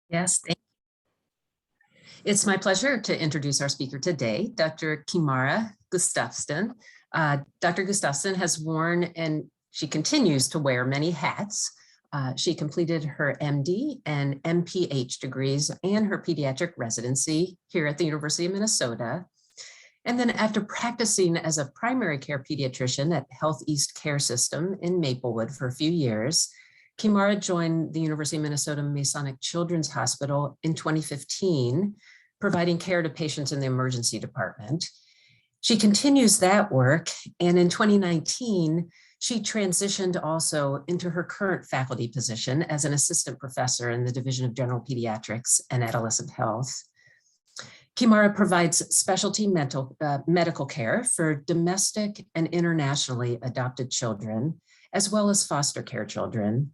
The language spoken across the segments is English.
Yes, it's my pleasure to introduce our speaker today, Dr. Kimara Gustafson. Dr. Gustafson has worn and she continues to wear many hats. She completed her MD and MPH degrees and her pediatric residency here at the University of Minnesota. And then after practicing as a primary care pediatrician at Health East Care System in Maplewood for a few years, Kimara joined the University of Minnesota Masonic Children's Hospital in 2015, providing care to patients in the emergency department. She continues that work, and in 2019, she transitioned also into her current faculty position as an assistant professor in the Division of General Pediatrics and Adolescent Health. Kimara provides specialty medical care for domestic and internationally adopted children, as well as foster care children.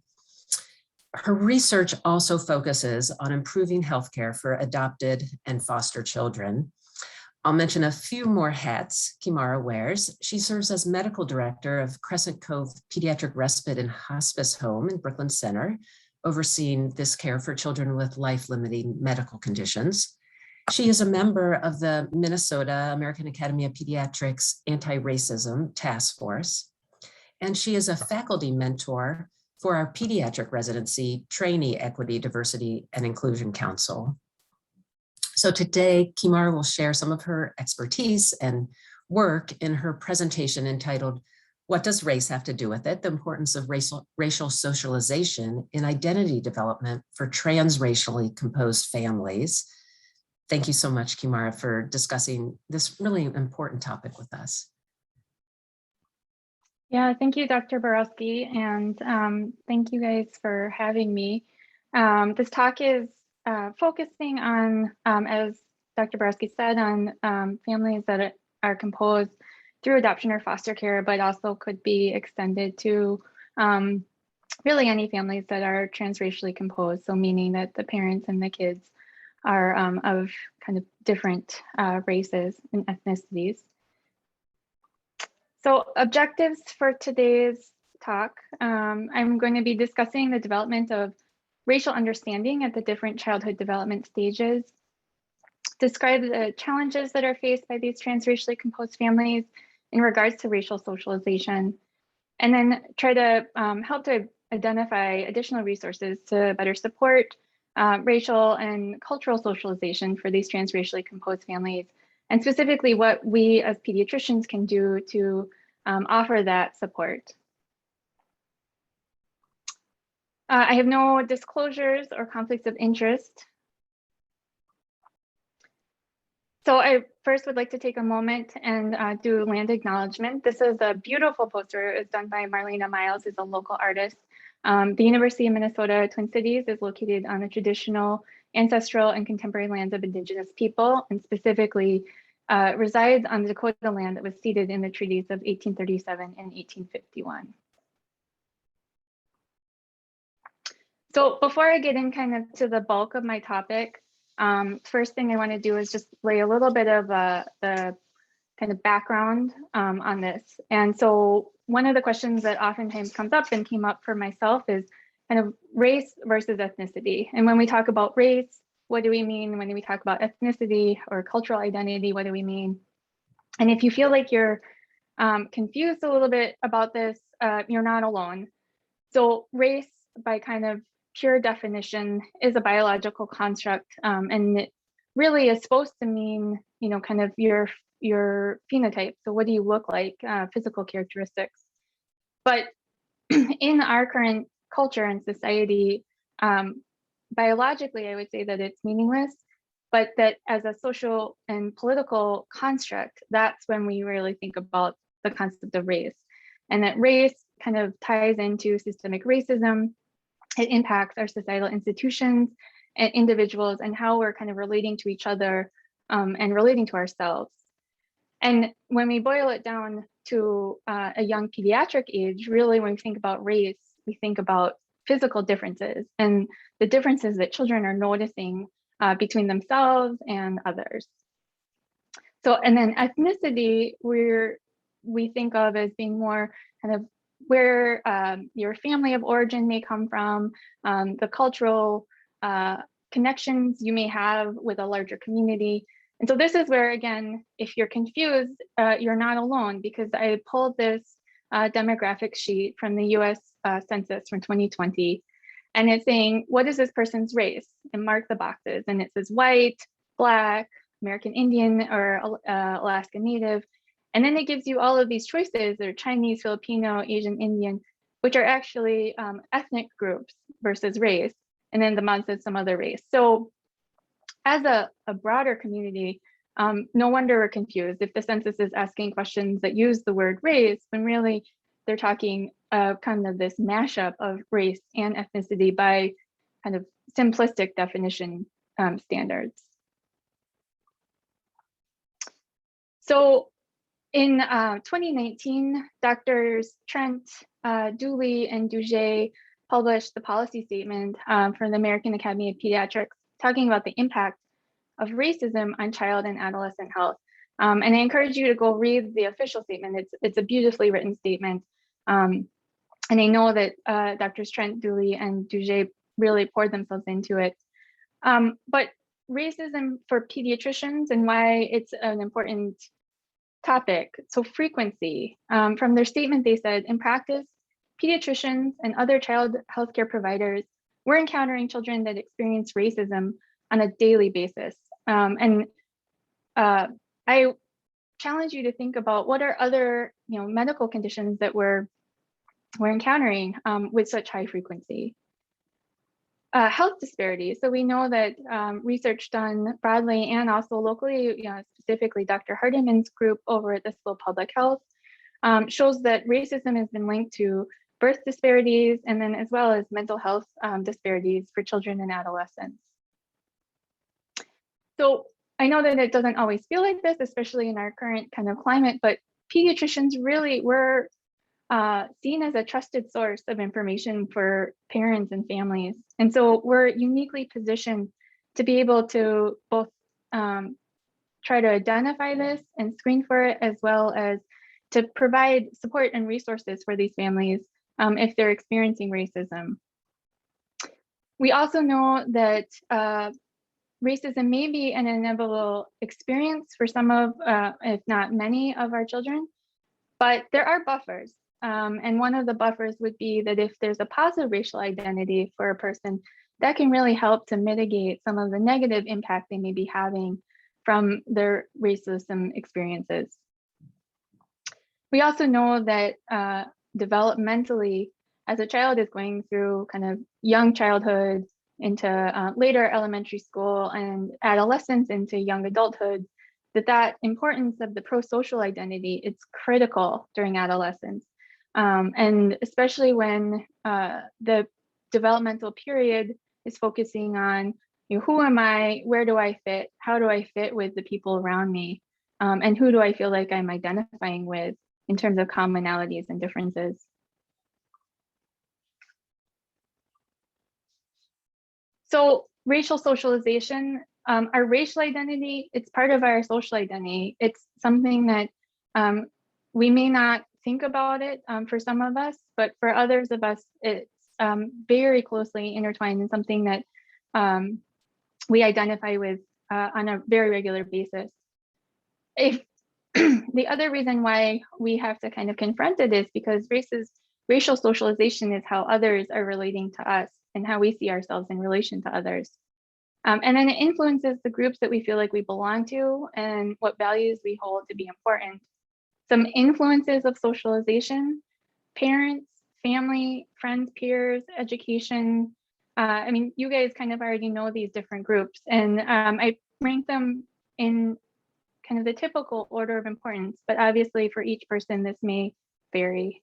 Her research also focuses on improving healthcare for adopted and foster children. I'll mention a few more hats Kimara wears. She serves as medical director of Crescent Cove Pediatric Respite and Hospice Home in Brooklyn Center, overseeing this care for children with life-limiting medical conditions. She is a member of the Minnesota American Academy of Pediatrics Anti-Racism Task Force, and she is a faculty mentor for our pediatric residency, Trainee Equity, Diversity, and Inclusion Council. So today, Kimara will share some of her expertise and work in her presentation entitled, "What Does Race Have to Do with It? The Importance of Racial Socialization in Identity Development for Transracially Composed Families." Thank you so much, Kimara, for discussing this really important topic with us. Yeah, thank you, Dr. Borowski, and thank you guys for having me. This talk is focusing on, as Dr. Borowski said, on families that are composed through adoption or foster care, but also could be extended to really any families that are transracially composed, so meaning that the parents and the kids are of kind of different races and ethnicities. So objectives for today's talk, I'm going to be discussing the development of racial understanding at the different childhood development stages, describe the challenges that are faced by these transracially composed families in regards to racial socialization, and then try to help to identify additional resources to better support racial and cultural socialization for these transracially composed families, and specifically what we as pediatricians can do to offer that support. I have no disclosures or conflicts of interest. So I first would like to take a moment and do land acknowledgement. This is a beautiful poster. It was done by Marlena Miles, who's a local artist. The University of Minnesota Twin Cities is located on the traditional, ancestral, and contemporary lands of Indigenous people, and specifically resides on the Dakota land that was ceded in the treaties of 1837 and 1851. So before I get in kind of to the bulk of my topic, first thing I want to do is just lay a little bit of the kind of background on this. And so one of the questions that oftentimes comes up and came up for myself is kind of race versus ethnicity. And when we talk about race, what do we mean? When we talk about ethnicity or cultural identity, what do we mean? And if you feel like you're confused a little bit about this, you're not alone. So race, by kind of pure definition, is a biological construct, and it really is supposed to mean, you know, kind of your phenotype. So what do you look like, physical characteristics. But in our current culture and society, biologically, I would say that it's meaningless, but that as a social and political construct, that's when we really think about the concept of race. And that race kind of ties into systemic racism. It impacts our societal institutions and individuals and how we're kind of relating to each other and relating to ourselves. And when we boil it down to a young pediatric age, really when we think about race, we think about physical differences and the differences that children are noticing between themselves and others. So, and then ethnicity, we think of as being more kind of where your family of origin may come from, the cultural connections you may have with a larger community. And so this is where, again, if you're confused, you're not alone, because I pulled this demographic sheet from the US Census from 2020. And it's saying, what is this person's race? And mark the boxes. And it says white, Black, American Indian, or Alaska Native. And then it gives you all of these choices. They're Chinese, Filipino, Asian, Indian, which are actually ethnic groups versus race. And then the month is some other race. So as a broader community, no wonder we're confused if the census is asking questions that use the word race, when really they're talking kind of this mashup of race and ethnicity by kind of simplistic definition standards. So in 2019, Doctors Trent, Dooley, and Duget published the policy statement from the American Academy of Pediatrics, talking about the impact of racism on child and adolescent health. And I encourage you to go read the official statement. It's a beautifully written statement. And I know that Doctors Trent, Dooley, and Duget really poured themselves into it. But racism for pediatricians and why it's an important topic. So frequency. From their statement, they said, in practice, pediatricians and other child healthcare providers were encountering children that experience racism on a daily basis. I challenge you to think about what are other medical conditions that we're encountering with such high frequency. Health disparities. So we know that research done broadly and also locally, specifically Dr. Hardiman's group over at the School of Public Health, shows that racism has been linked to birth disparities and then as well as mental health disparities for children and adolescents. So I know that it doesn't always feel like this, especially in our current kind of climate, but pediatricians really were seen as a trusted source of information for parents and families. And so we're uniquely positioned to be able to both try to identify this and screen for it, as well as to provide support and resources for these families if they're experiencing racism. We also know that racism may be an inevitable experience for some of, if not many of our children, but there are buffers. And one of the buffers would be that if there's a positive racial identity for a person, that can really help to mitigate some of the negative impact they may be having from their racism experiences. We also know that developmentally, as a child is going through kind of young childhood into later elementary school and adolescence into young adulthood, that importance of the pro-social identity, it's critical during adolescence. And especially when the developmental period is focusing on, who am I, where do I fit, how do I fit with the people around me, and who do I feel like I'm identifying with in terms of commonalities and differences. So racial socialization, our racial identity, it's part of our social identity. It's something that we may not think about it for some of us, but for others of us, it's very closely intertwined and something that we identify with on a very regular basis. If the other reason why we have to kind of confront it is because racial socialization is how others are relating to us and how we see ourselves in relation to others. And then it influences the groups that we feel like we belong to and what values we hold to be important. Some influences of socialization: parents, family, friends, peers, education. I mean, you guys kind of already know these different groups, and I rank them in kind of the typical order of importance, but obviously for each person, this may vary.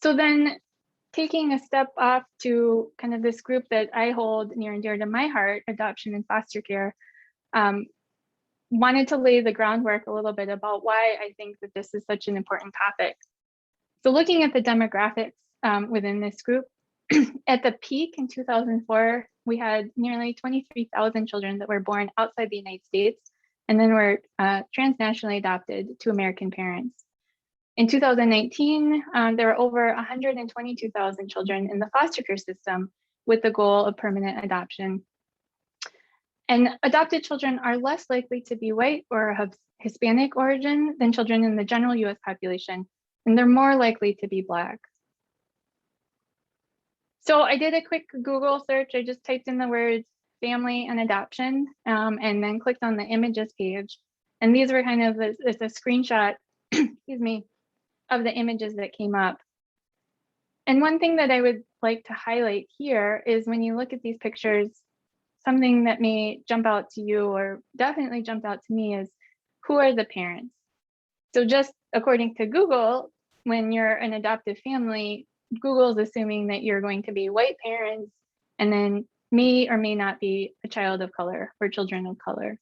So then taking a step off to kind of this group that I hold near and dear to my heart, adoption and foster care, wanted to lay the groundwork a little bit about why I think that this is such an important topic. So looking at the demographics within this group, at the peak in 2004, we had nearly 23,000 children that were born outside the United States and then were transnationally adopted to American parents. In 2019, there were over 122,000 children in the foster care system with the goal of permanent adoption. And adopted children are less likely to be white or have Hispanic origin than children in the general US population, and they're more likely to be Black. So I did a quick Google search. I just typed in the words family and adoption, and then clicked on the images page. And these were kind of, it's a screenshot, excuse me, of the images that came up. And one thing that I would like to highlight here is when you look at these pictures, something that may jump out to you or definitely jumped out to me is who are the parents? So just according to Google, when you're an adoptive family, Google's assuming that you're going to be white parents and then may or may not be a child of color or children of color.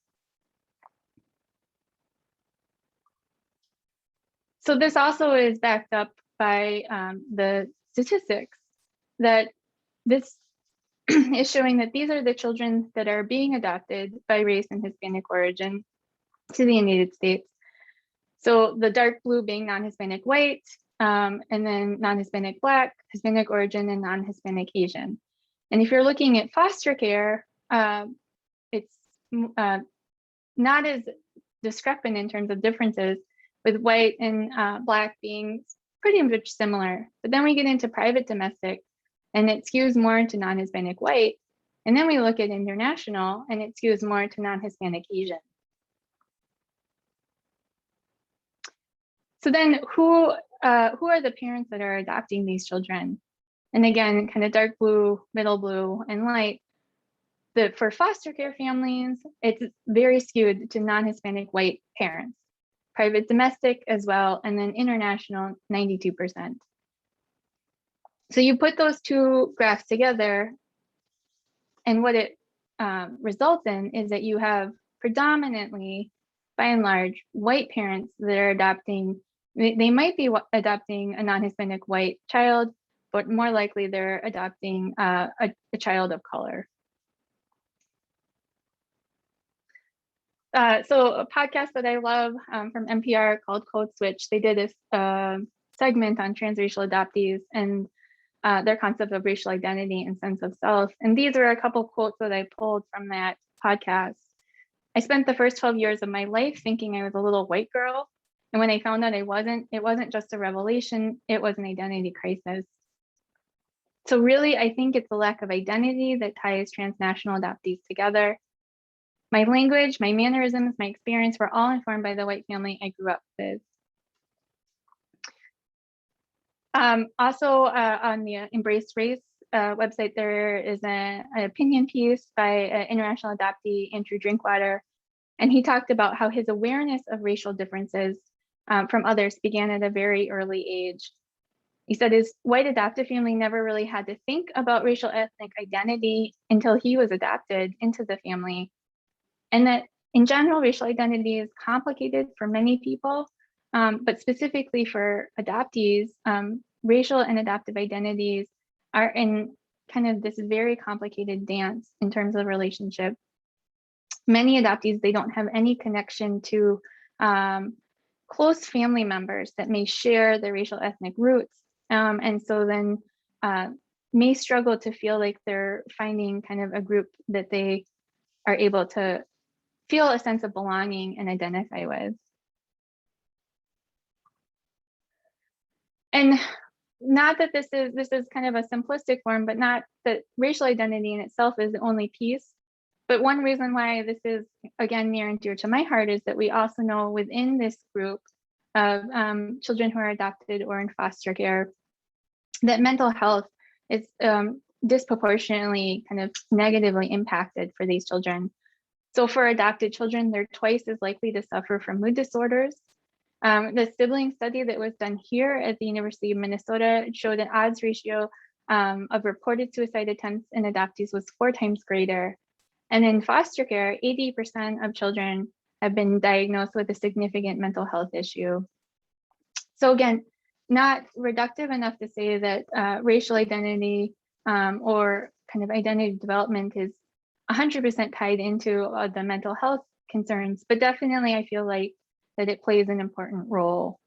So this also is backed up by the statistics that this is showing that these are the children that are being adopted by race and Hispanic origin to the United States. So the dark blue being non-Hispanic white, and then non-Hispanic Black, Hispanic origin, and non-Hispanic Asian. And if you're looking at foster care, it's not as discrepant in terms of differences, with white and Black being pretty much similar. But then we get into private domestic, and it skews more into non-Hispanic white. And then we look at international, and it skews more to non-Hispanic Asian. So then who are the parents that are adopting these children? And again, kind of dark blue, middle blue, and light. For foster care families, it's very skewed to non-Hispanic white parents. Private domestic as well, and then international, 92%. So you put those two graphs together, and what it results in is that you have predominantly, by and large, white parents that are adopting. They might be adopting a non-Hispanic white child, but more likely they're adopting a child of color. So a podcast that I love from NPR called Code Switch, they did a segment on transracial adoptees and their concept of racial identity and sense of self. And these are a couple quotes that I pulled from that podcast. I spent the first 12 years of my life thinking I was a little white girl. And when I found out it wasn't just a revelation, it was an identity crisis. So really, I think it's the lack of identity that ties transnational adoptees together. My language, my mannerisms, my experience were all informed by the white family I grew up with. Also on the Embrace Race website, there is an opinion piece by an international adoptee, Andrew Drinkwater, and he talked about how his awareness of racial differences from others began at a very early age. He said his white adoptive family never really had to think about racial ethnic identity until he was adopted into the family. And that in general, racial identity is complicated for many people, but specifically for adoptees, racial and adoptive identities are in kind of this very complicated dance in terms of relationship. Many adoptees, they don't have any connection to close family members that may share their racial ethnic roots. And so then may struggle to feel like they're finding kind of a group that they are able to feel a sense of belonging and identify with. And not that this is kind of a simplistic form, but not that racial identity in itself is the only piece. But one reason why this is, again, near and dear to my heart is that we also know within this group of children who are adopted or in foster care, that mental health is disproportionately kind of negatively impacted for these children. So for adopted children, they're twice as likely to suffer from mood disorders. The sibling study that was done here at the University of Minnesota showed an odds ratio of reported suicide attempts in adoptees was 4 times greater. And in foster care, 80% of children have been diagnosed with a significant mental health issue. So again, not reductive enough to say that racial identity or kind of identity development is 100% tied into the mental health concerns, but definitely I feel like that it plays an important role.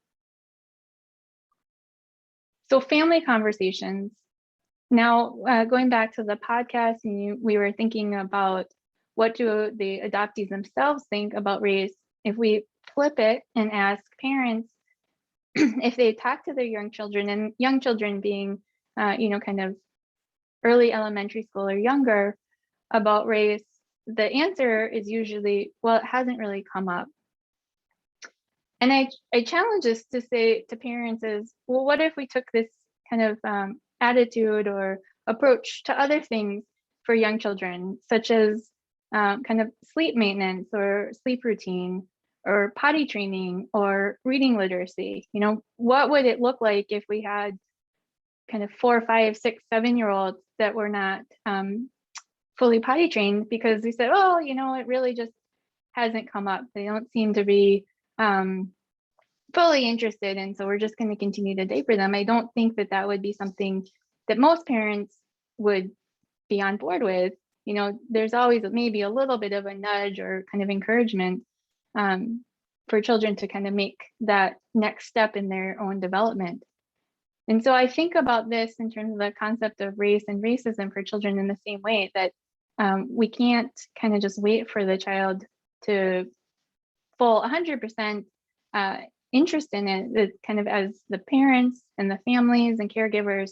So family conversations. Now, going back to the podcast, and we were thinking about what do the adoptees themselves think about race. If we flip it and ask parents if they talk to their young children, and young children being, kind of early elementary school or younger, about race, the answer is usually, well, it hasn't really come up. And I challenge this to say to parents is, well, what if we took this kind of attitude or approach to other things for young children, such as kind of sleep maintenance or sleep routine or potty training or reading literacy? What would it look like if we had kind of 4, 5, 6, 7-year-olds that were not fully potty trained because we said, oh, it really just hasn't come up. They don't seem to be fully interested, and so we're just going to continue to diaper them. I don't think that would be something that most parents would be on board with. There's always maybe a little bit of a nudge or kind of encouragement for children to kind of make that next step in their own development. And so I think about this in terms of the concept of race and racism for children in the same way that we can't kind of just wait for the child to full 100% interest in it, that kind of as the parents and the families and caregivers,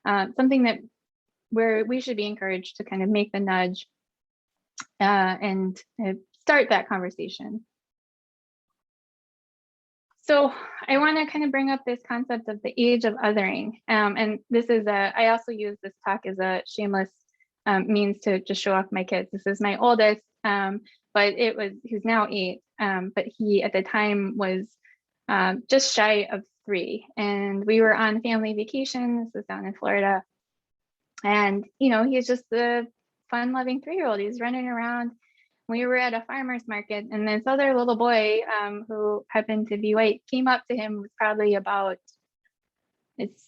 something that where we should be encouraged to kind of make the nudge and start that conversation. So I want to kind of bring up this concept of the age of othering. And this is I also use this talk as a shameless means to just show off my kids. This is my oldest, but he's now 8, but he at the time was just shy of 3. And we were on family vacation. This was down in Florida. And, he's just a fun-loving 3-year-old. He's running around. We were at a farmer's market, and this other little boy who happened to be white came up to him, was probably about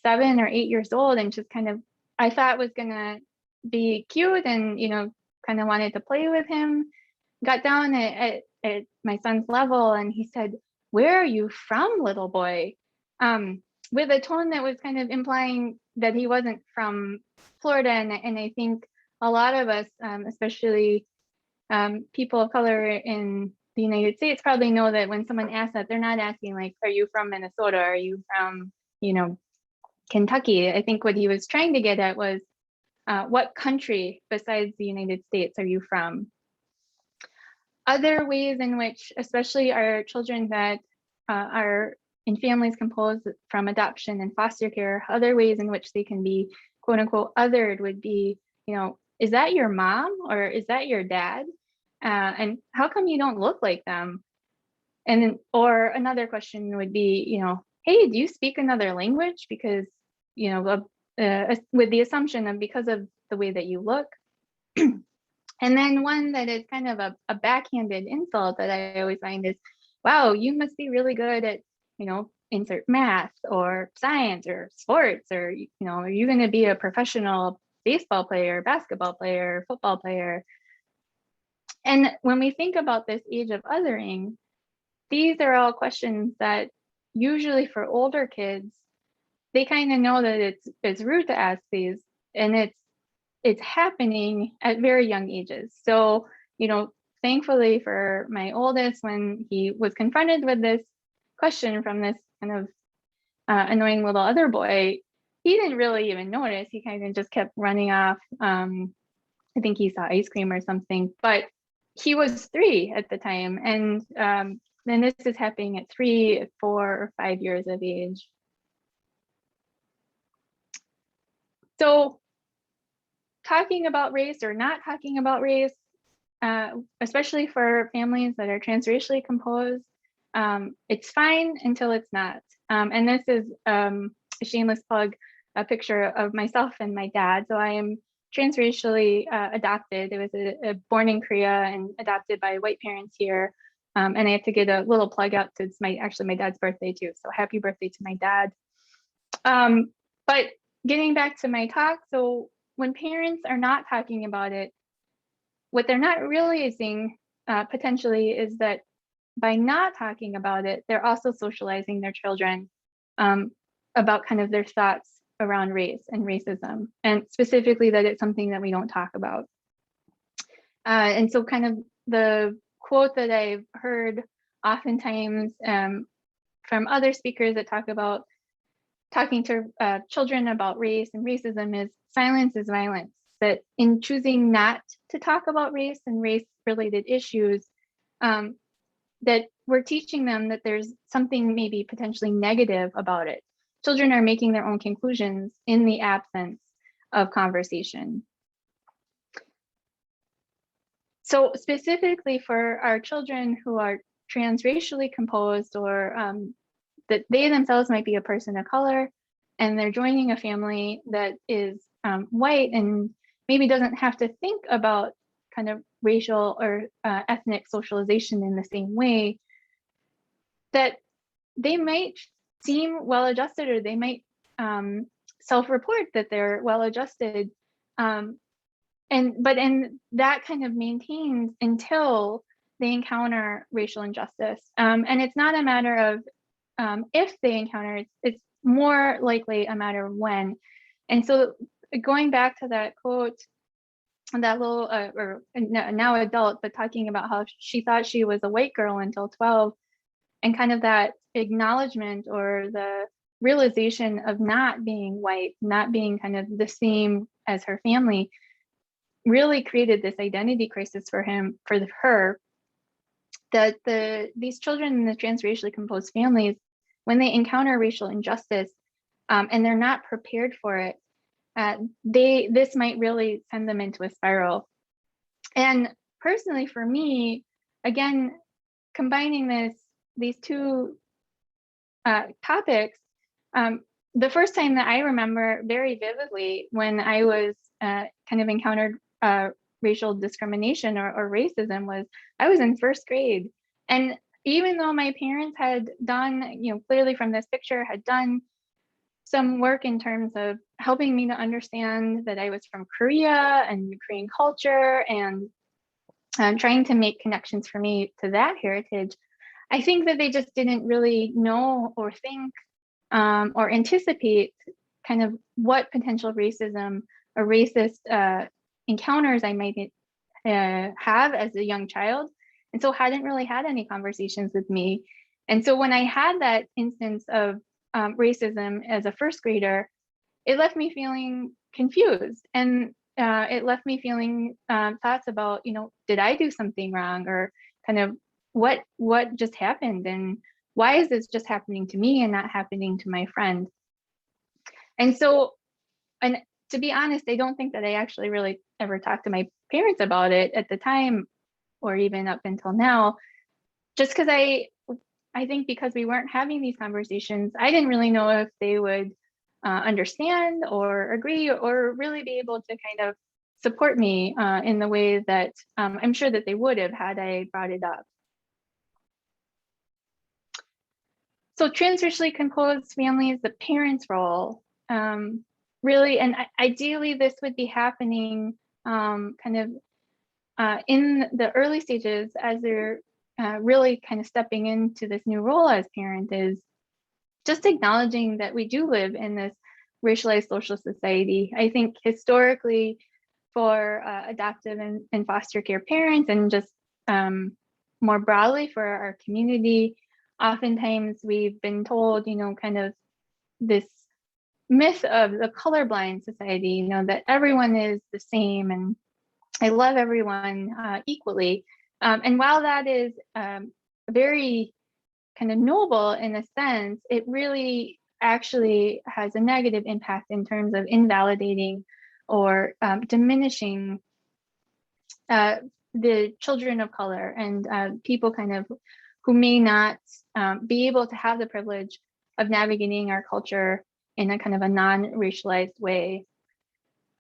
7 or 8 years old, and just kind of, I thought was gonna be cute and, kind of wanted to play with him. Got down at my son's level, and he said, "Where are you from, little boy?" With a tone that was kind of implying that he wasn't from Florida. And I think a lot of us, especially people of color in the United States, probably know that when someone asks that, they're not asking like, are you from Minnesota? Are you from, Kentucky? I think what he was trying to get at was, what country besides the United States are you from? Other ways in which, especially our children that are in families composed from adoption and foster care, other ways in which they can be quote unquote othered would be, is that your mom or is that your dad? And how come you don't look like them? And then, or another question would be, hey, do you speak another language? Because, with the assumption of because of the way that you look. And then one that is kind of a backhanded insult that I always find is, wow, you must be really good at, insert math or science or sports, or, are you going to be a professional baseball player, basketball player, football player? And when we think about this age of othering, these are all questions that usually for older kids, they kind of know that it's rude to ask these, and it's happening at very young ages. So, thankfully for my oldest, when he was confronted with this question from this kind of annoying little other boy, he didn't really even notice. He kind of just kept running off. I think he saw ice cream or something, but he was 3 at the time. And then this is happening at 3, 4, or 5 years of age. So talking about race or not talking about race, especially for families that are transracially composed, it's fine until it's not. And this is a shameless plug, a picture of myself and my dad. So I am transracially adopted. It was born in Korea and adopted by white parents here. And I have to get a little plug out to, it's actually my dad's birthday too. So happy birthday to my dad. But getting back to my talk, so when parents are not talking about it, what they're not realizing potentially is that by not talking about it, they're also socializing their children about kind of their thoughts around race and racism, and specifically that it's something that we don't talk about. And so kind of the quote that I've heard oftentimes from other speakers that talk about talking to children about race and racism is silence is violence. That in choosing not to talk about race and race-related issues, that we're teaching them that there's something maybe potentially negative about it. Children are making their own conclusions in the absence of conversation. So specifically for our children who are transracially composed, or that they themselves might be a person of color and they're joining a family that is white and maybe doesn't have to think about kind of racial or ethnic socialization in the same way, that they might seem well-adjusted, or they might self-report that they're well-adjusted. But that kind of maintains until they encounter racial injustice. And it's not a matter of if they encounter it, it's more likely a matter of when. And so going back to that quote, that little, or now adult, but talking about how she thought she was a white girl until 12, and kind of that acknowledgement or the realization of not being white, not being kind of the same as her family, really created this identity crisis for her, that these children in the transracially composed families, when they encounter racial injustice and they're not prepared for it, this might really send them into a spiral. And personally for me, again, combining these two topics, the first time that I remember very vividly when I was kind of encountered racial discrimination or racism was I was in first grade. And even though my parents had done, clearly from this picture, had done some work in terms of helping me to understand that I was from Korea and Korean culture, and trying to make connections for me to that heritage, I think that they just didn't really know or think or anticipate kind of what potential racism or racist encounters I might have as a young child. And so hadn't really had any conversations with me. And so when I had that instance of racism as a first grader, it left me feeling confused. And it left me feeling thoughts about, did I do something wrong, or kind of what just happened, and why is this just happening to me and not happening to my friend? And so, and to be honest, I don't think that I actually really ever talked to my parents about it at the time, or even up until now, just because I think because we weren't having these conversations, I didn't really know if they would understand or agree, or really be able to kind of support me in the way that I'm sure that they would have had I brought it up. So transracially composed families, the parents' role, really, and ideally this would be happening kind of in the early stages as they're really kind of stepping into this new role as parent, is just acknowledging that we do live in this racialized social society. I think historically for adoptive and foster care parents, and just more broadly for our community, oftentimes we've been told, kind of this myth of the colorblind society, that everyone is the same and I love everyone equally. And while that is very kind of noble in a sense, it really actually has a negative impact in terms of invalidating or diminishing the children of color and people kind of who may not be able to have the privilege of navigating our culture in a kind of a non-racialized way.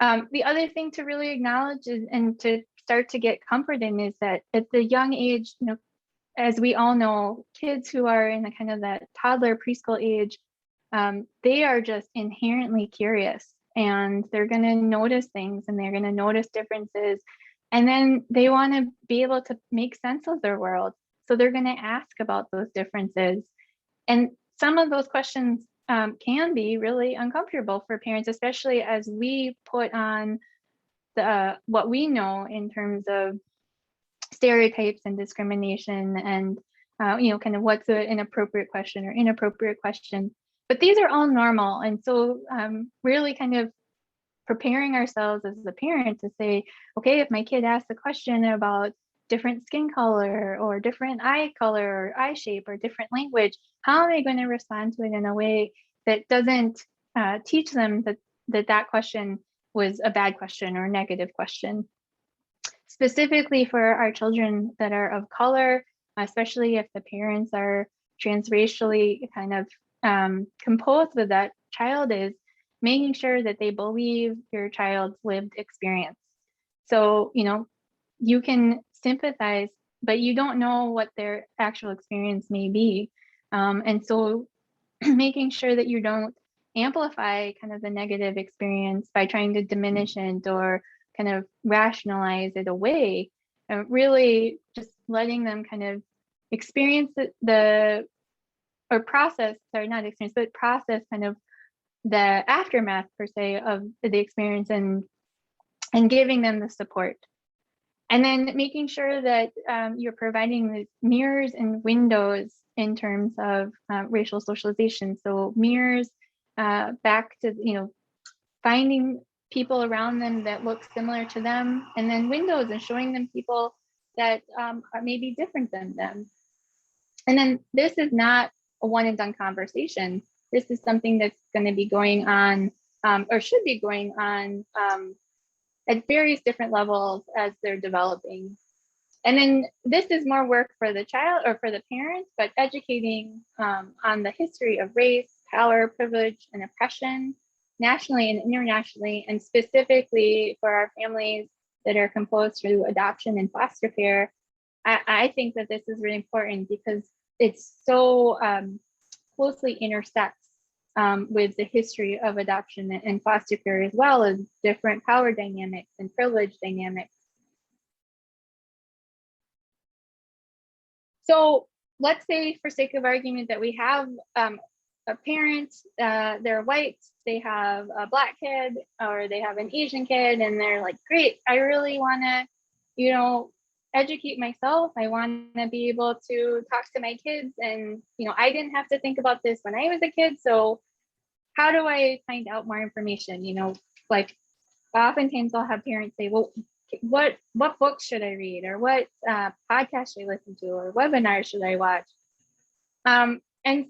The other thing to really acknowledge is, and to start to get comfort in, is that at the young age, as we all know, kids who are in the kind of that toddler preschool age, they are just inherently curious, and they're going to notice things, and they're going to notice differences, and then they want to be able to make sense of their world. So they're going to ask about those differences. And some of those questions can be really uncomfortable for parents, especially as we put on the what we know in terms of stereotypes and discrimination and kind of what's an appropriate question or inappropriate question. But these are all normal. And so really kind of preparing ourselves as a parent to say, okay, if my kid asks a question about different skin color or different eye color or eye shape or different language, how am I going to respond to it in a way that doesn't teach them that question was a bad question or a negative question? Specifically for our children that are of color, especially if the parents are transracially kind of composed with that child, is making sure that they believe your child's lived experience. So, you can sympathize, but you don't know what their actual experience may be. And so making sure that you don't amplify kind of the negative experience by trying to diminish it or kind of rationalize it away, and really just letting them kind of experience process kind of the aftermath per se of the experience and giving them the support. And then making sure that you're providing the mirrors and windows in terms of racial socialization. So mirrors back to, finding people around them that look similar to them, and then windows and showing them people that are maybe different than them. And then this is not a one and done conversation. This is something that's going to be going on or should be going on at various different levels as they're developing. And then this is more work for the child or for the parents, but educating on the history of race, power, privilege, and oppression, nationally and internationally, and specifically for our families that are composed through adoption and foster care. I think that this is really important because it's so closely intersects with the history of adoption and foster care, as well as different power dynamics and privilege dynamics. So let's say, for sake of argument, that we have a parent, they're white, they have a Black kid, or they have an Asian kid, and they're like, great, I really want to, educate myself. I want to be able to talk to my kids. And, I didn't have to think about this when I was a kid. So how do I find out more information? Like oftentimes I'll have parents say, well, what books should I read, or what podcast should I listen to, or webinars should I watch? And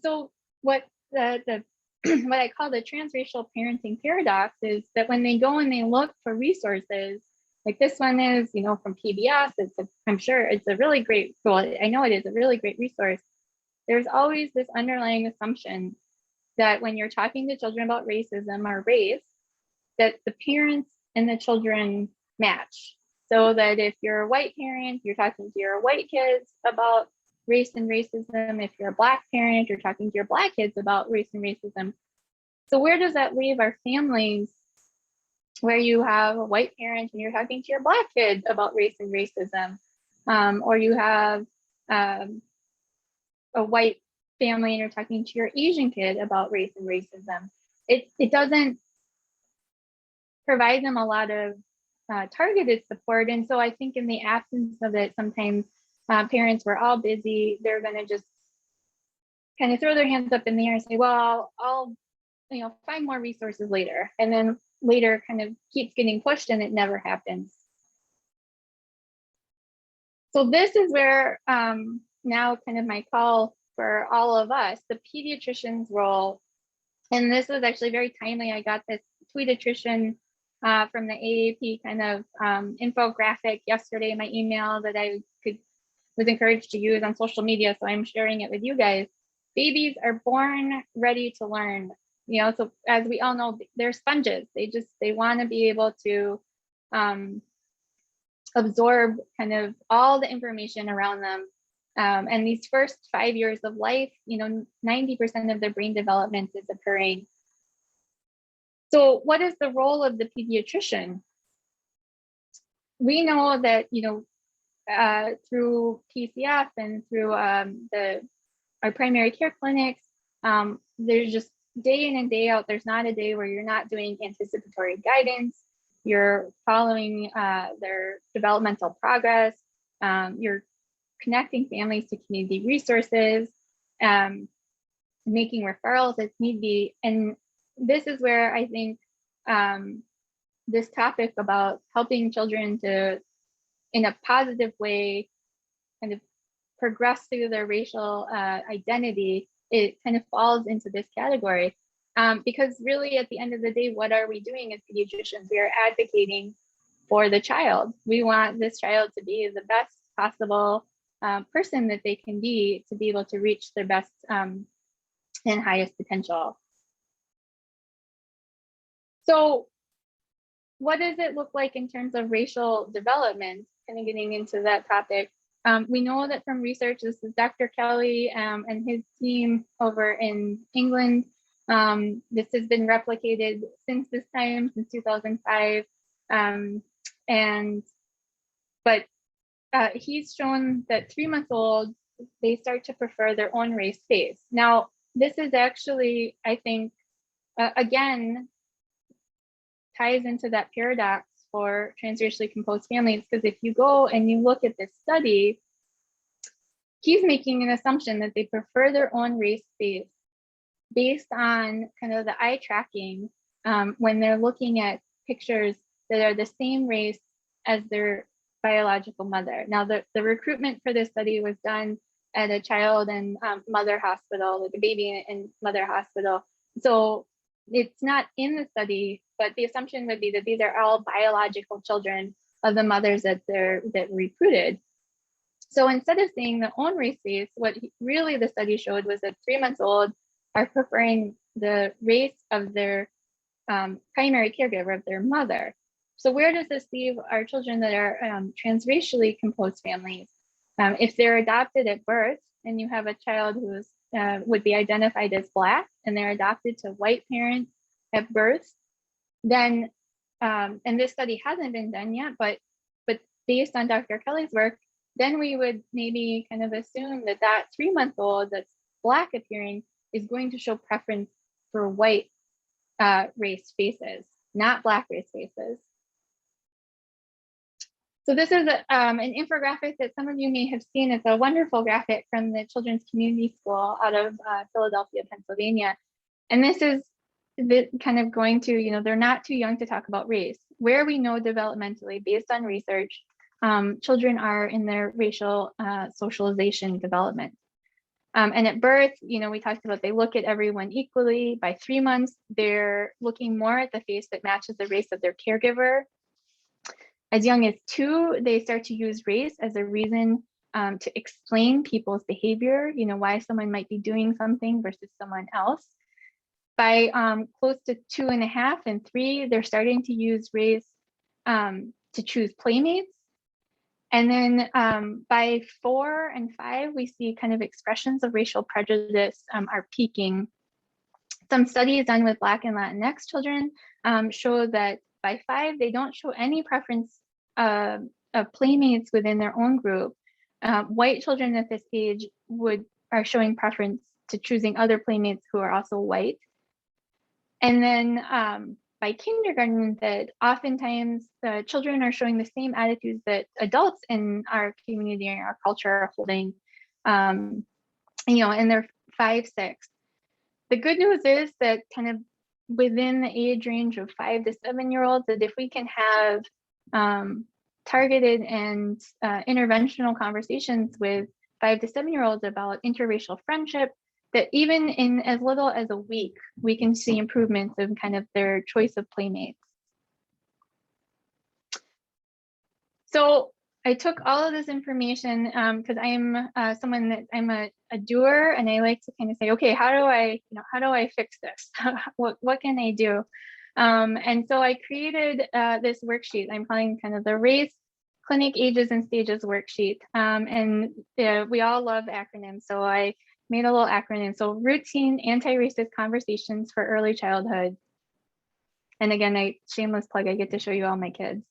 so what the what I call the transracial parenting paradox is that when they go and they look for resources, like this one is, from PBS, I'm sure it's a really great, well, I know it is a really great resource. There's always this underlying assumption that when you're talking to children about racism or race, that the parents and the children match. So that if you're a white parent, you're talking to your white kids about race and racism. If you're a Black parent, you're talking to your Black kids about race and racism. So where does that leave our families, where you have a white parent and you're talking to your Black kid about race and racism, or you have a white family and you're talking to your Asian kid about race and racism? It doesn't provide them a lot of targeted support. And so I think in the absence of it, sometimes parents were all busy, they're going to just kind of throw their hands up in the air and say, well, I'll find more resources later. And then later kind of keeps getting pushed and it never happens. So this is where now kind of my call for all of us, the pediatrician's role. And this was actually very timely. I got this Pediatrician from the AAP kind of infographic yesterday in my email that I was encouraged to use on social media. So I'm sharing it with you guys. Babies are born ready to learn. So as we all know, they're sponges. They want to be able to absorb kind of all the information around them. And these first 5 years of life, 90% of their brain development is occurring. So what is the role of the pediatrician? We know that, through PCF and through our primary care clinics, there's just day in and day out, there's not a day where you're not doing anticipatory guidance, you're following their developmental progress, you're connecting families to community resources, making referrals as need be. And this is where I think this topic about helping children to, in a positive way, kind of progress through their racial identity, it kind of falls into this category. Because really, at the end of the day, what are we doing as pediatricians? We are advocating for the child. We want this child to be the best possible person that they can be, to be able to reach their best and highest potential. So what does it look like in terms of racial development? Kind of getting into that topic. We know that from research, this is Dr. Kelly and his team over in England. This has been replicated since this time, since 2005. But he's shown that 3-month-olds, they start to prefer their own race space. Now, this is actually, I think, again, ties into that paradox for transracially composed families, because if you go and you look at this study, he's making an assumption that they prefer their own race space based on kind of the eye tracking when they're looking at pictures that are the same race as their biological mother. Now, the recruitment for this study was done at a child and mother hospital, like a baby and mother hospital. So it's not in the study, but the assumption would be that these are all biological children of the mothers that recruited. So instead of saying their own race space, what really the study showed was that 3-month-olds are preferring the race of their primary caregiver, of their mother. So where does this leave our children that are transracially composed families? If they're adopted at birth and you have a child who would be identified as Black and they're adopted to white parents at birth, then, and this study hasn't been done yet, but based on Dr. Kelly's work, then we would maybe kind of assume that that 3-month-old that's Black appearing is going to show preference for white race faces, not Black race faces. So this is an infographic that some of you may have seen. It's a wonderful graphic from the Children's Community School out of Philadelphia, Pennsylvania. And this is kind of going to, they're not too young to talk about race. Where we know developmentally, based on research, children are in their racial socialization development. And at birth, we talked about they look at everyone equally. By 3 months, they're looking more at the face that matches the race of their caregiver. As young as 2, they start to use race as a reason to explain people's behavior, why someone might be doing something versus someone else. By close to 2.5 and 3, they're starting to use race to choose playmates. And then by 4 and 5, we see kind of expressions of racial prejudice are peaking. Some studies done with Black and Latinx children show that by 5, they don't show any preference of playmates within their own group. White children at this age are showing preference to choosing other playmates who are also white. And then by kindergarten, that oftentimes the children are showing the same attitudes that adults in our community and our culture are holding, and they're 5, 6. The good news is that kind of within the age range of 5 to 7-year-olds, that if we can have targeted and interventional conversations with 5 to 7-year-olds about interracial friendship, that even in as little as a week, we can see improvements in kind of their choice of playmates. So I took all of this information because I'm someone that I'm a doer, and I like to kind of say, okay, how do I fix this? what can I do? And so I created this worksheet. I'm calling kind of the Race Clinic Ages and Stages worksheet. And we all love acronyms, so I made a little acronym. So routine anti-racist conversations for early childhood. And again, shameless plug, I get to show you all my kids.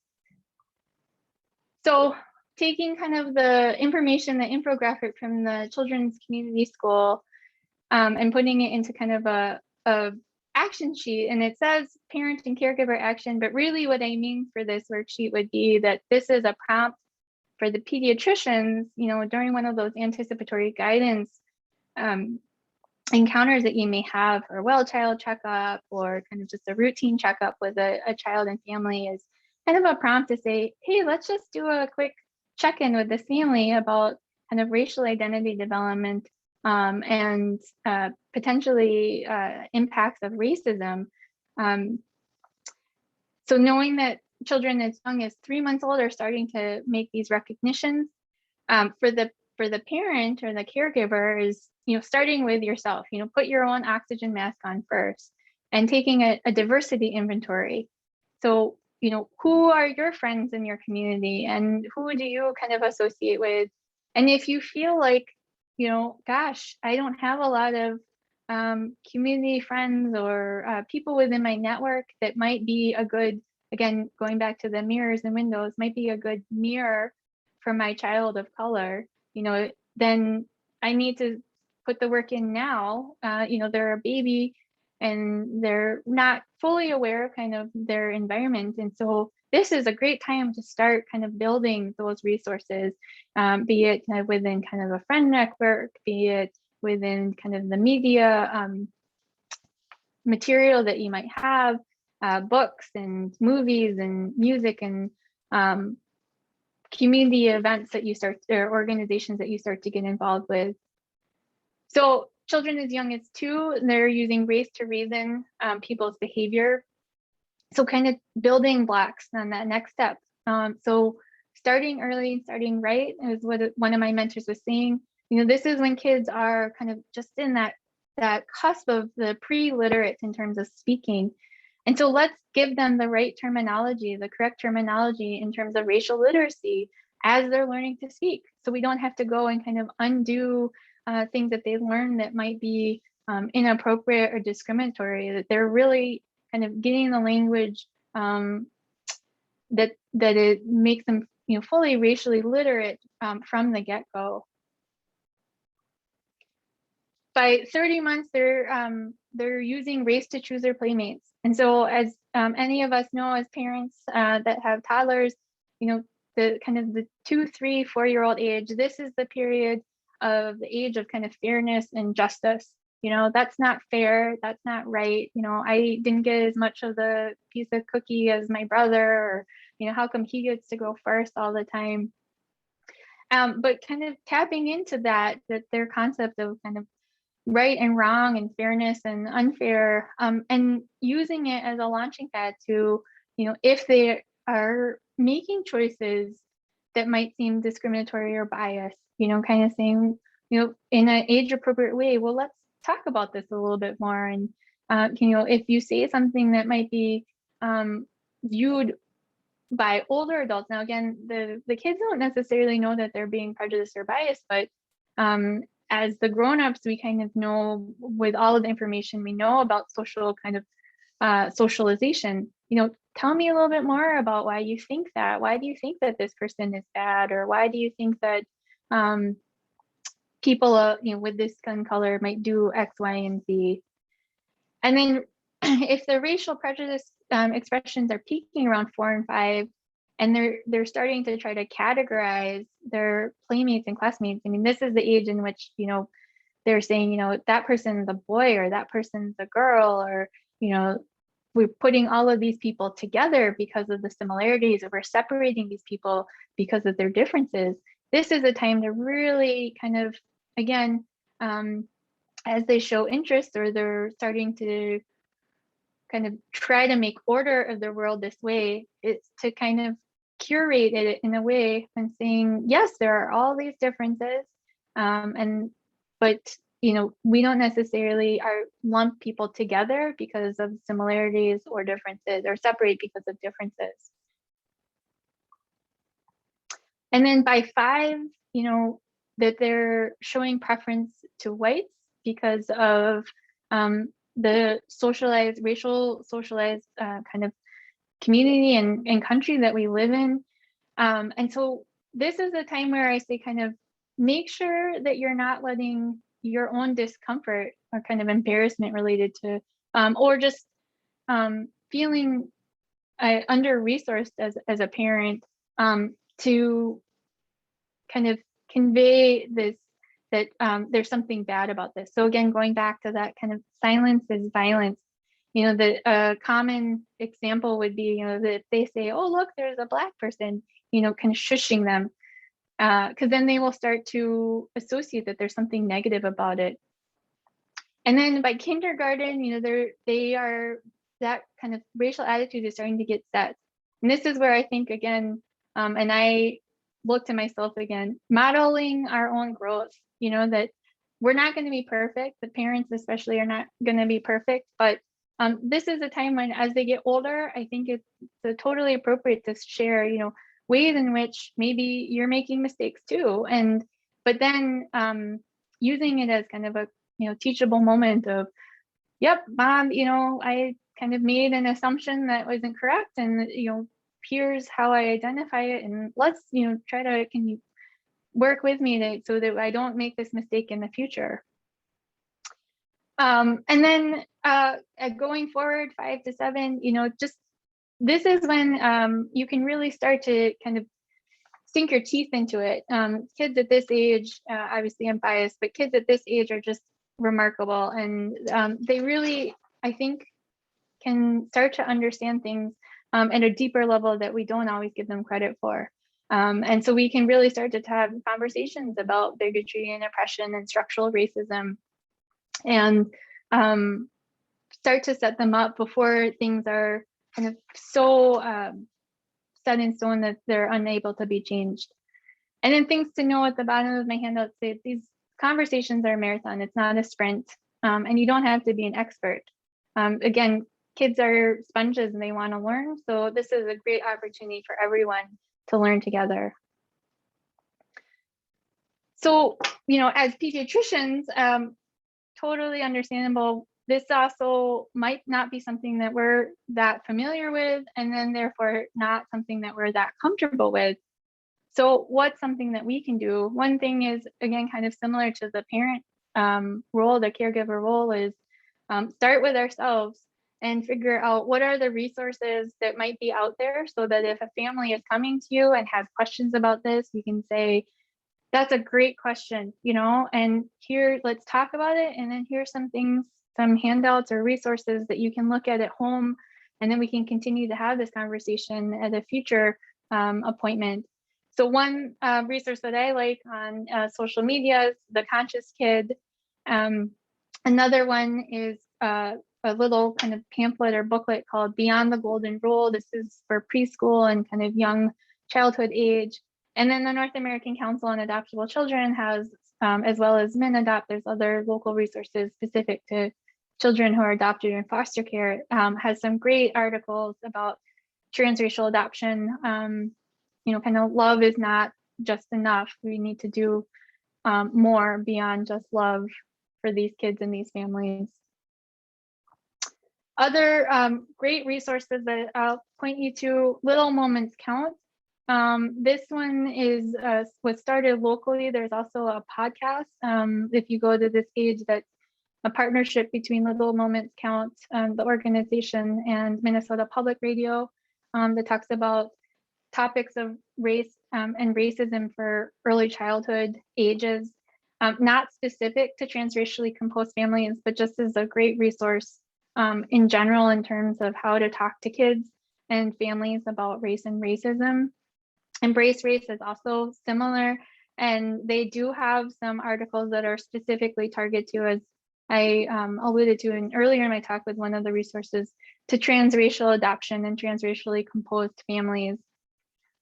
So taking kind of the information, the infographic from the Children's Community School, and putting it into kind of a a action sheet, and it says parent and caregiver action, but really what I mean for this worksheet would be that this is a prompt for the pediatricians, during one of those anticipatory guidance encounters that you may have, or well-child checkup, or kind of just a routine checkup with a child and family, is kind of a prompt to say, hey, let's just do a quick check-in with this family about kind of racial identity development and potentially impacts of racism. So knowing that children as young as 3 months old are starting to make these recognitions, for the parent or the caregiver is, starting with yourself, put your own oxygen mask on first, and taking a diversity inventory. So, who are your friends in your community, and who do you kind of associate with? And if you feel like, gosh, I don't have a lot of community friends or people within my network that might be a good, again, going back to the mirrors and windows, might be a good mirror for my child of color, then I need to put the work in now. They're a baby and they're not fully aware of kind of their environment. And so this is a great time to start kind of building those resources, be it kind of within kind of a friend network, be it within kind of the media material that you might have, books and movies and music and community events that you start, or organizations that you start to get involved with. So children as young as 2, they're using race to reason people's behavior. So kind of building blocks on that next step. So starting early, starting right, is what one of my mentors was saying. This is when kids are kind of just in that cusp of the pre-literate in terms of speaking. And so let's give them the right terminology, the correct terminology in terms of racial literacy as they're learning to speak. So we don't have to go and kind of undo things that they learn that might be inappropriate or discriminatory, that they're really kind of getting the language that it makes them fully racially literate from the get-go. By 30 months, they're using race to choose their playmates. And so as any of us know as parents that have toddlers, the kind of the 2, 3, 4-year-old age, this is the period of the age of kind of fairness and justice. That's not fair, that's not right. I didn't get as much of the piece of cookie as my brother, or, how come he gets to go first all the time? But kind of tapping into that their concept of kind of right and wrong and fairness and unfair, and using it as a launching pad to, if they are making choices that might seem discriminatory or biased, kind of saying, in an age appropriate way, well, let's talk about this a little bit more. And, if you say something that might be viewed by older adults, now again, the kids don't necessarily know that they're being prejudiced or biased, but as the grown-ups, we kind of know, with all of the information we know about social kind of socialization, tell me a little bit more about why you think that. Why do you think that this person is bad? Or why do you think that people with this skin color might do X, Y, and Z? And then if the racial prejudice expressions are peaking around 4 and 5, and they're starting to try to categorize their playmates and classmates. I mean, this is the age in which, they're saying, that person's a boy, or that person's a girl, or, we're putting all of these people together because of the similarities, or we're separating these people because of their differences. This is a time to really kind of, again, as they show interest, or they're starting to kind of try to make order of their world this way, it's to kind of curate it in a way and saying, yes, there are all these differences, but we don't necessarily lump people together because of similarities or differences, or separate because of differences. And then by 5, that they're showing preference to whites because of the racial socialized kind of community and country that we live in. And so this is a time where I say, kind of make sure that you're not letting your own discomfort or kind of embarrassment related to, or just feeling under-resourced as a parent, to kind of convey this, that there's something bad about this. So again, going back to that kind of silence is violence. You know, the common example would be, you know, that they say, oh, look, there's a Black person, you know, kind of shushing them, because then they will start to associate that there's something negative about it. And then by kindergarten, you know, they are, that kind of racial attitude is starting to get set. And this is where I think, again, and I look to myself again, modeling our own growth, you know, that we're not going to be perfect. The parents especially are not going to be perfect, but this is a time when, as they get older, I think it's totally appropriate to share, you know, ways in which maybe you're making mistakes too. And, but then using it as kind of a, you know, teachable moment of, yep, mom, you know, I kind of made an assumption that wasn't correct, and, you know, here's how I identify it, and let's, you know, try to, can you work with me so that I don't make this mistake in the future. And then going forward, 5 to 7, you know, just, this is when you can really start to kind of sink your teeth into it. Kids at this age, obviously I'm biased, but kids at this age are just remarkable. And they really, I think, can start to understand things at a deeper level that we don't always give them credit for. And so we can really start to have conversations about bigotry and oppression and structural racism, and start to set them up before things are kind of so set in stone that they're unable to be changed. And then things to know at the bottom of my handout say these conversations are a marathon, it's not a sprint, and you don't have to be an expert. Again, kids are sponges and they want to learn, so this is a great opportunity for everyone to learn together. So, you know, as pediatricians, totally understandable, this also might not be something that we're that familiar with, and then therefore not something that we're that comfortable with. So what's something that we can do? One thing is, again, kind of similar to the parent role, the caregiver role, is start with ourselves and figure out what are the resources that might be out there, so that if a family is coming to you and has questions about this, you can say, that's a great question, you know, and here, let's talk about it. And then here's some things, some handouts or resources that you can look at home. And then we can continue to have this conversation at a future appointment. So one resource that I like on social media is The Conscious Kid. Another one is a little kind of pamphlet or booklet called Beyond the Golden Rule. This is for preschool and kind of young childhood age. And then the North American Council on Adoptable Children has, as well as MinAdopt, there's other local resources specific to children who are adopted in foster care, has some great articles about transracial adoption. You know, kind of love is not just enough. We need to do more beyond just love for these kids and these families. Other great resources that I'll point you to, Little Moments Count. This one is was started locally. There's also a podcast. If you go to this page, that's a partnership between Little Moments Count, the organization, and Minnesota Public Radio, that talks about topics of race and racism for early childhood ages, not specific to transracially composed families, but just as a great resource in general in terms of how to talk to kids and families about race and racism. Embrace Race is also similar, and they do have some articles that are specifically targeted to, as I alluded to earlier in my talk with one of the resources, to transracial adoption and transracially composed families.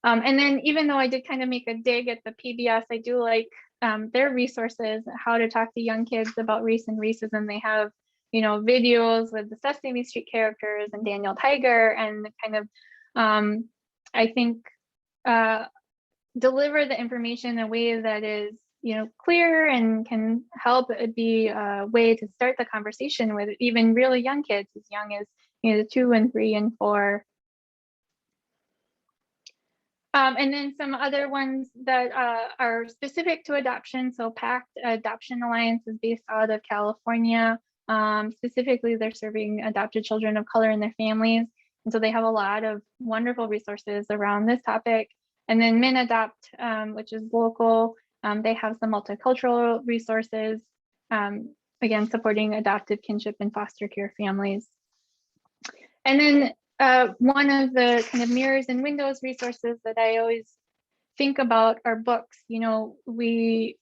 And then, even though I did kind of make a dig at the PBS, I do like their resources, how to talk to young kids about race and racism. They have, you know, videos with the Sesame Street characters and Daniel Tiger, and kind of, I think, deliver the information in a way that is, you know, clear and can help it be a way to start the conversation with even really young kids, as young as, you know, 2 and 3 and 4. And then some other ones that are specific to adoption. So PACT Adoption Alliance is based out of California. Specifically, they're serving adopted children of color and their families. And so they have a lot of wonderful resources around this topic. And then MinAdopt, which is local, they have some multicultural resources, again, supporting adoptive kinship and foster care families. And then one of the kind of mirrors and windows resources that I always think about are books. You know, we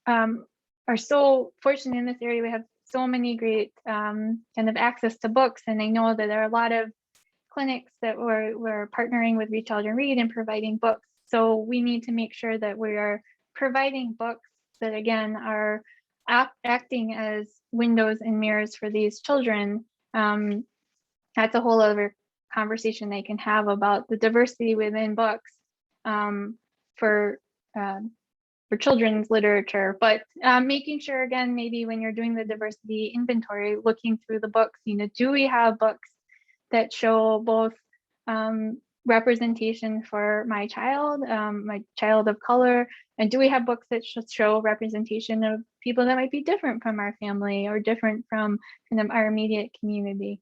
are so fortunate in this area. We have so many great kind of access to books. And I know that there are a lot of clinics that we're partnering with Reach Out and Read and providing books. So we need to make sure that we are providing books that, again, are acting as windows and mirrors for these children. That's a whole other conversation they can have about the diversity within books for children's literature, but making sure, again, maybe when you're doing the diversity inventory, looking through the books, you know, do we have books that show both representation for my child of color, and do we have books that show representation of people that might be different from our family or different from kind of our immediate community.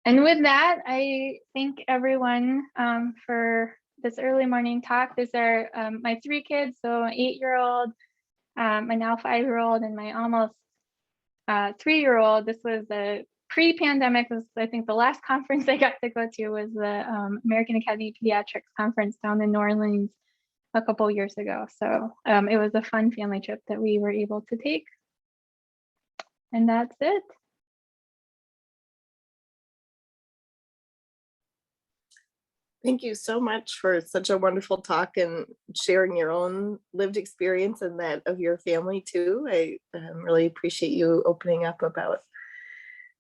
And with that, I thank everyone for this early morning talk. These are my 3 kids, so an 8-year-old, my now 5-year-old, and my almost 3-year-old. This was the pre-pandemic. Was, I think, the last conference I got to go to was the American Academy of Pediatrics conference down in New Orleans a couple years ago. So it was a fun family trip that we were able to take. And that's it. Thank you so much for such a wonderful talk and sharing your own lived experience and that of your family too. I really appreciate you opening up about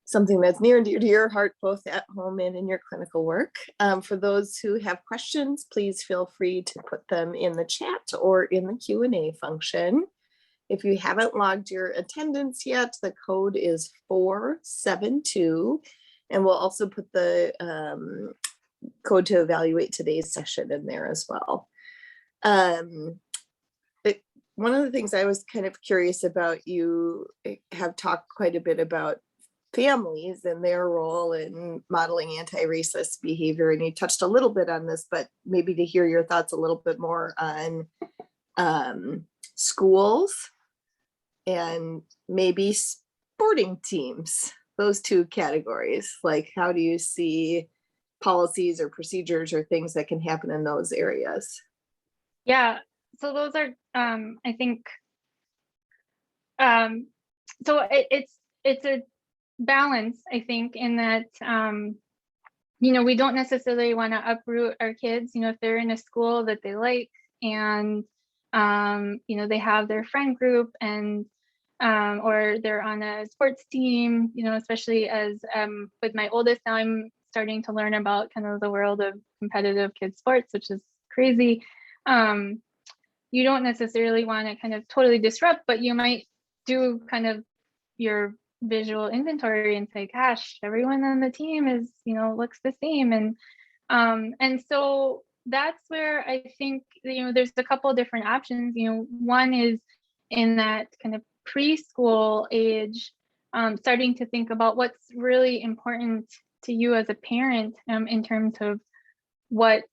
something that's near and dear to your heart, both at home and in your clinical work. For those who have questions, please feel free to put them in the chat or in the Q&A function. If you haven't logged your attendance yet, the code is 472, and we'll also put the code to evaluate today's session in there as well. One of the things I was kind of curious about, you have talked quite a bit about families and their role in modeling anti-racist behavior, and you touched a little bit on this, but maybe to hear your thoughts a little bit more on schools and maybe sporting teams, those 2 categories. Like, how do you see policies or procedures or things that can happen in those areas? Yeah, so those are, I think, so it's a balance, I think, in that, you know, we don't necessarily want to uproot our kids, you know, if they're in a school that they like and, you know, they have their friend group and, or they're on a sports team, you know, especially as with my oldest now, I'm starting to learn about kind of the world of competitive kids sports, which is crazy. You don't necessarily want to kind of totally disrupt, but you might do kind of your visual inventory and say, gosh, everyone on the team is, you know, looks the same. And so that's where I think, you know, there's a couple of different options. You know, one is in that kind of preschool age, starting to think about what's really important to you as a parent in terms of what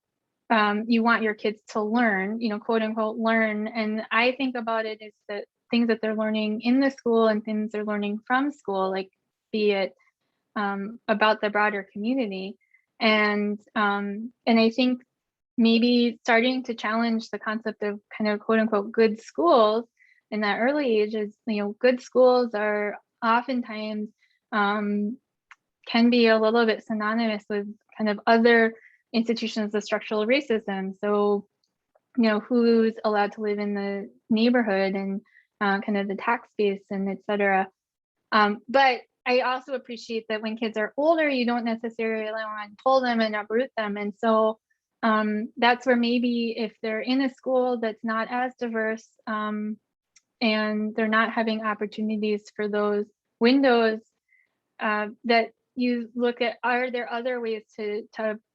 you want your kids to learn, you know, quote unquote, learn. And I think about it as the things that they're learning in the school and things they're learning from school, like be it about the broader community. And I think maybe starting to challenge the concept of kind of quote unquote good schools in that early age is, you know, good schools are oftentimes can be a little bit synonymous with kind of other institutions of structural racism. So, you know, who's allowed to live in the neighborhood and kind of the tax base and et cetera. But I also appreciate that when kids are older, you don't necessarily want to pull them and uproot them. And so that's where maybe if they're in a school that's not as diverse and they're not having opportunities for those windows, that you look at, are there other ways to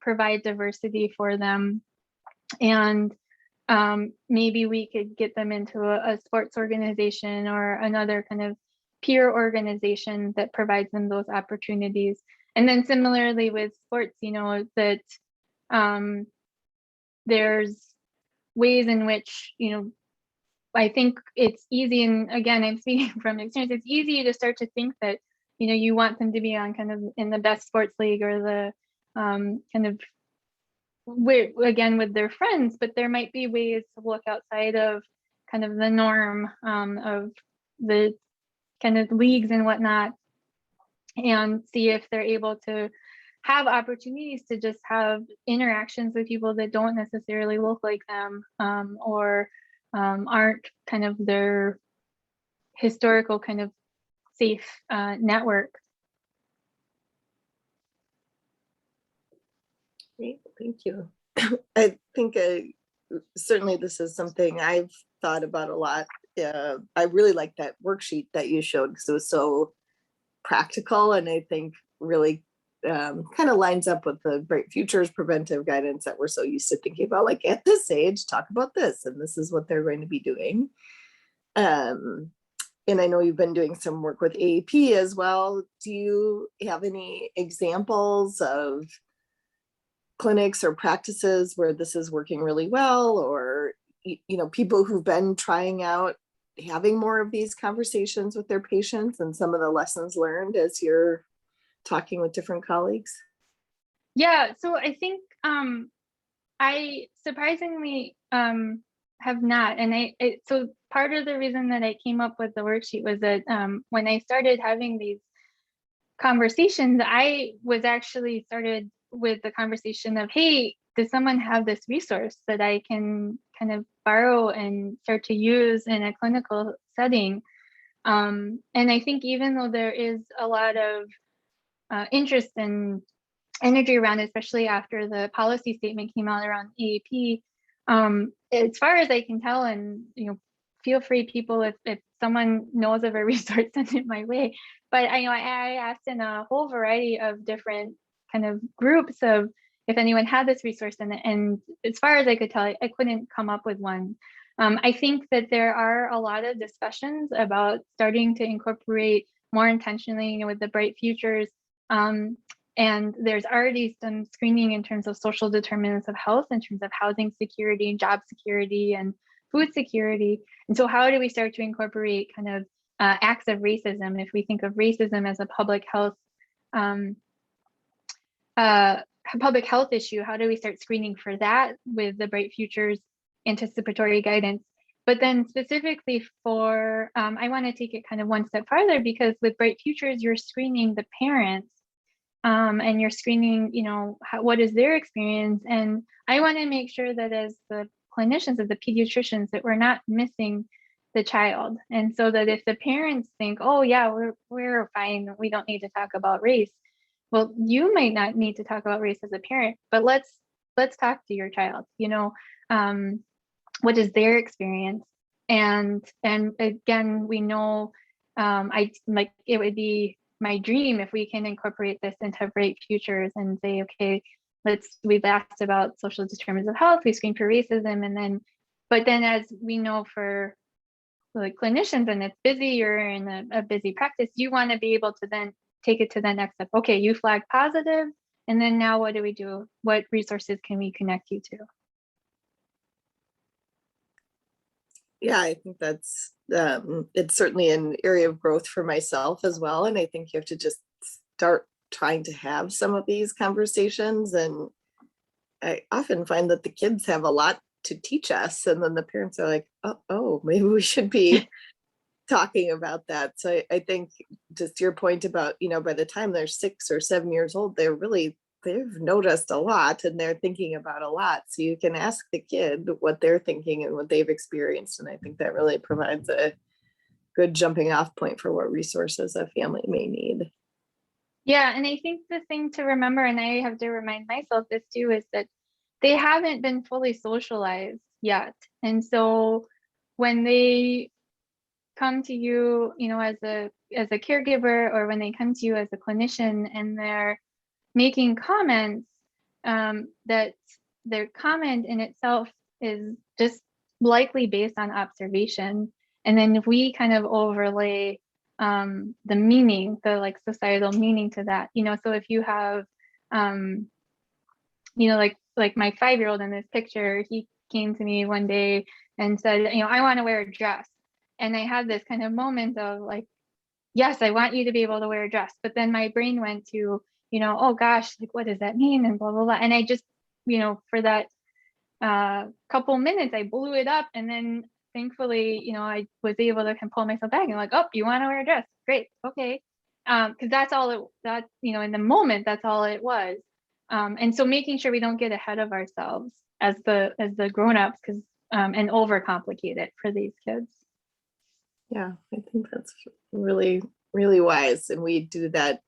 provide diversity for them? And maybe we could get them into a sports organization or another kind of peer organization that provides them those opportunities. And then similarly with sports, you know, that there's ways in which, you know, I think it's easy, and again, I'm speaking from experience, it's easy to start to think that, you know, you want them to be on kind of in the best sports league or the kind of, again, with their friends, but there might be ways to look outside of kind of the norm of the kind of leagues and whatnot, and see if they're able to have opportunities to just have interactions with people that don't necessarily look like them or aren't kind of their historical kind of safe network. Great, thank you. I think certainly this is something I've thought about a lot. I really like that worksheet that you showed because it was so practical, and I think really kind of lines up with the Bright Futures preventive guidance that we're so used to thinking about, like at this age, talk about this, and this is what they're going to be doing. And I know you've been doing some work with AAP as well. Do you have any examples of clinics or practices where this is working really well, or, you know, people who've been trying out having more of these conversations with their patients and some of the lessons learned as you're talking with different colleagues? Yeah, so I think I surprisingly have not. And so part of the reason that I came up with the worksheet was that when I started having these conversations, I was actually started with the conversation of, hey, does someone have this resource that I can kind of borrow and start to use in a clinical setting? And I think even though there is a lot of interest and energy around it, especially after the policy statement came out around AAP, as far as I can tell, and you know, feel free people, if someone knows of a resource, send it my way. But I know I asked in a whole variety of different kind of groups of if anyone had this resource, and as far as I could tell, I couldn't come up with one. I think that there are a lot of discussions about starting to incorporate more intentionally, you know, with the Bright Futures. And there's already some screening in terms of social determinants of health, in terms of housing security, job security, and food security. And so how do we start to incorporate kind of acts of racism? If we think of racism as a public health issue, how do we start screening for that with the Bright Futures anticipatory guidance? But then specifically for, I want to take it kind of one step farther, because with Bright Futures, you're screening the parents and you're screening, you know, what is their experience. And I want to make sure that as the clinicians, as the pediatricians, that we're not missing the child. And so that if the parents think, oh yeah, we're fine, we don't need to talk about race. Well, you might not need to talk about race as a parent, but let's talk to your child, you know, what is their experience? And again, we know, it would be my dream if we can incorporate this into Bright Futures and say, okay, we've asked about social determinants of health, we screen for racism, but then as we know for like clinicians, and it's busy, you're in a busy practice, you want to be able to then take it to the next step. Okay, you flag positive, and then now what do we do? What resources can we connect you to? Yeah, I think that's it's certainly an area of growth for myself as well. And I think you have to just start trying to have some of these conversations. And I often find that the kids have a lot to teach us, and then the parents are like, oh, maybe we should be talking about that. So I think just your point about, you know, by the time they're 6 or 7 years old, they've noticed a lot and they're thinking about a lot. So you can ask the kid what they're thinking and what they've experienced. And I think that really provides a good jumping off point for what resources a family may need. Yeah, and I think the thing to remember, and I have to remind myself this too, is that they haven't been fully socialized yet. And so when they come to you, you know, as a caregiver, or when they come to you as a clinician and they're making comments, that their comment in itself is just likely based on observation. And then if we kind of overlay the meaning, the like societal meaning to that, you know, so if you have, you know, like my 5-year-old in this picture, he came to me one day and said, you know, I want to wear a dress. And I had this kind of moment of like, yes, I want you to be able to wear a dress. But then my brain went to, you know, oh gosh, like, what does that mean? And blah, blah, blah. And I just, you know, for that couple minutes, I blew it up. And then thankfully, you know, I was able to kind of pull myself back and like, oh, you want to wear a dress? Great. Okay. Because that's all you know, in the moment, that's all it was. And so making sure we don't get ahead of ourselves as the grown-ups, because and overcomplicate it for these kids. Yeah, I think that's really, really wise. And we do that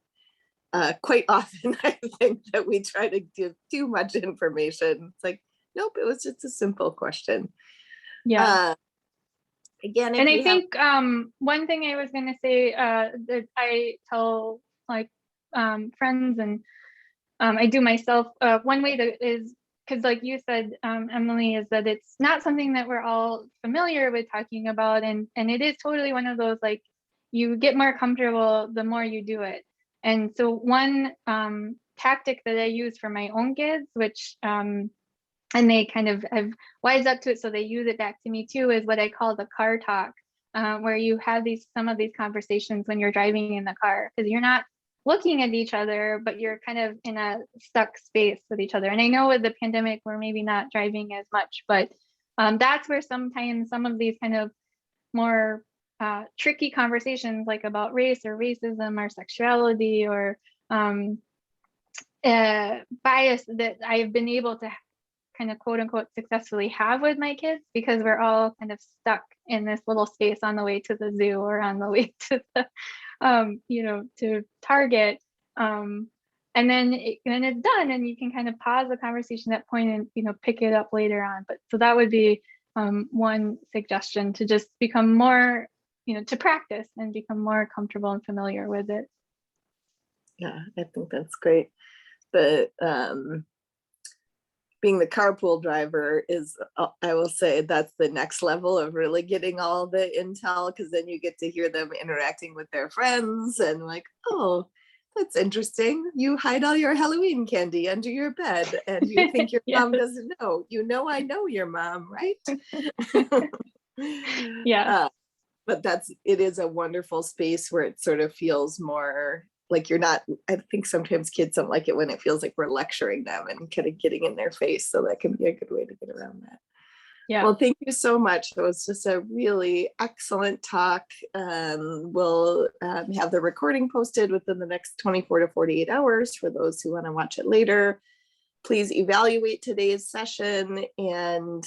quite often. I think that we try to give too much information. It's like, nope, it was just a simple question. Yeah. Again, and I think one thing I was going to say that I tell like friends, and I do myself, one way that is, because like you said, Emily, is that it's not something that we're all familiar with talking about. And it is totally one of those, like, you get more comfortable the more you do it. And so one tactic that I use for my own kids, which, and they kind of have wised up to it, so they use it back to me too, is what I call the car talk, where you have some of these conversations when you're driving in the car, because you're not looking at each other, but you're kind of in a stuck space with each other. And I know with the pandemic, we're maybe not driving as much, but that's where sometimes some of these kind of more tricky conversations, like about race or racism or sexuality or bias, that I've been able to kind of quote unquote successfully have with my kids, because we're all kind of stuck in this little space on the way to the zoo or on the way to the you know, to Target, and then it's done, and you can kind of pause the conversation at that point and, you know, pick it up later on. But so that would be one suggestion, to just become more, you know, to practice and become more comfortable and familiar with it. Yeah, I think that's great. The being the carpool driver is, I will say, that's the next level of really getting all the intel, because then you get to hear them interacting with their friends and like, oh, that's interesting. You hide all your Halloween candy under your bed and you think your Yes. mom doesn't know. You know, I know your mom, right? Yeah. But it is a wonderful space where it sort of feels more like you're not, I think sometimes kids don't like it when it feels like we're lecturing them and kind of getting in their face. So that can be a good way to get around that. Yeah. Well, thank you so much. It was just a really excellent talk. We'll have the recording posted within the next 24 to 48 hours for those who want to watch it later. Please evaluate today's session and